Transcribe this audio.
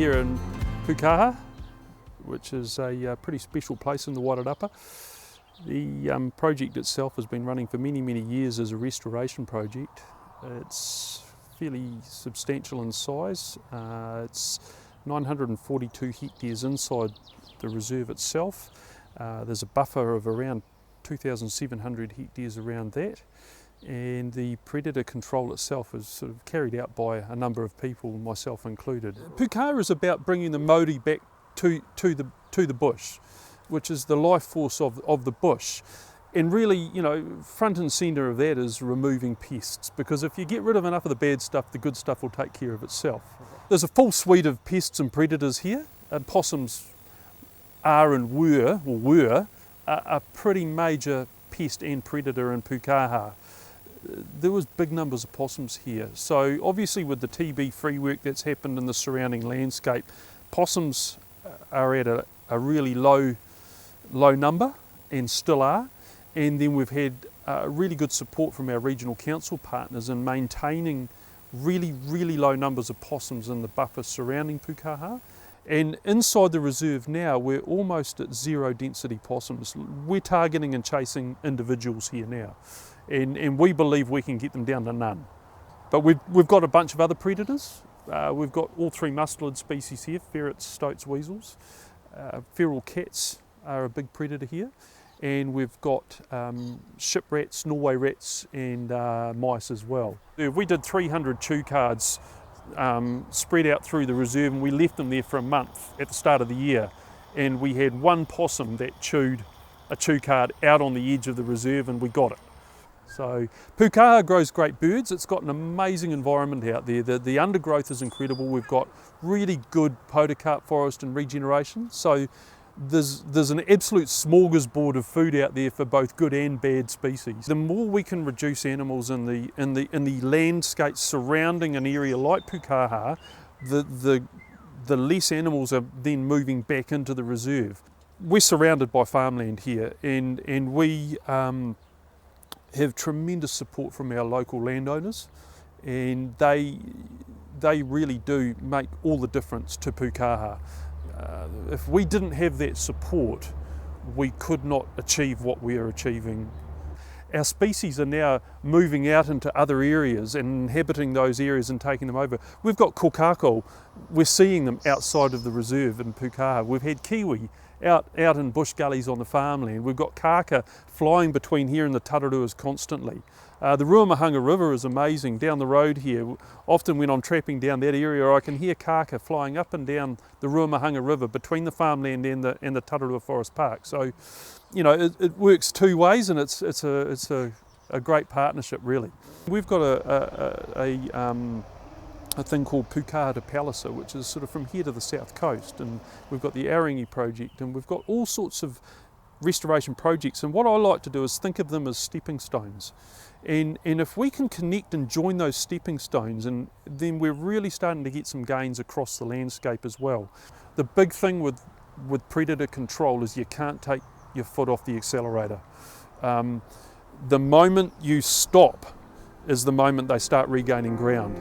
here in Pūkaha, which is a pretty special place in the Wairarapa. The project itself has been running for many, many years as a restoration project. It's fairly substantial in size. It's 942 hectares inside the reserve itself. There's a buffer of around 2,700 hectares around that, and the predator control itself is sort of carried out by a number of people, myself included. Pūkaha is about bringing the Māori back to the bush, which is the life force of the bush. And really, you know, front and centre of that is removing pests, because if you get rid of enough of the bad stuff, the good stuff will take care of itself. There's a full suite of pests and predators here. Possums are and were a pretty major pest and predator in Pūkaha. There was big numbers of possums here. So obviously with the TBfree work that's happened in the surrounding landscape, possums are at a really low number and still are. And then we've had really good support from our regional council partners in maintaining really low numbers of possums in the buffer surrounding Pūkaha. And inside the reserve now, we're almost at zero density possums. We're targeting and chasing individuals here now. And we believe we can get them down to none. But we've got a bunch of other predators. We've got all three mustelid species here: ferrets, stoats, weasels. Feral cats are a big predator here. And we've got ship rats, Norway rats, and mice as well. We did 300 chew cards spread out through the reserve, and we left them there for a month at the start of the year. And we had one possum that chewed a chew card out on the edge of the reserve, and we got it. So Pūkaha grows great birds. It's got an amazing environment out there. The undergrowth is incredible. We've got really good podocarp forest and regeneration. So there's an absolute smorgasbord of food out there for both good and bad species. The more we can reduce animals in the landscape surrounding an area like Pūkaha, the less animals are then moving back into the reserve. We're surrounded by farmland here, and we have tremendous support from our local landowners, and they really do make all the difference to Pūkaha. If we didn't have that support, we could not achieve what we are achieving. Our species are now moving out into other areas and inhabiting those areas and taking them over. We've got kokako, we're seeing them outside of the reserve in Pūkaha. We've had kiwi out in bush gullies on the farmland. We've got kaka flying between here and the Tararuas constantly. The Ruamahanga River is amazing down the road here. Often when I'm trapping down that area, I can hear kaka flying up and down the Ruamahanga River between the farmland and the Tararua Forest Park. So, you know, it works two ways, and it's a great partnership, really. We've got a thing called Pūkaha to Palliser, which is sort of from here to the south coast, and we've got the Aorangi project, and we've got all sorts of restoration projects. And what I like to do is think of them as stepping stones. And if we can connect and join those stepping stones, and then we're really starting to get some gains across the landscape as well. The big thing with predator control is you can't take your foot off the accelerator. The moment you stop is the moment they start regaining ground.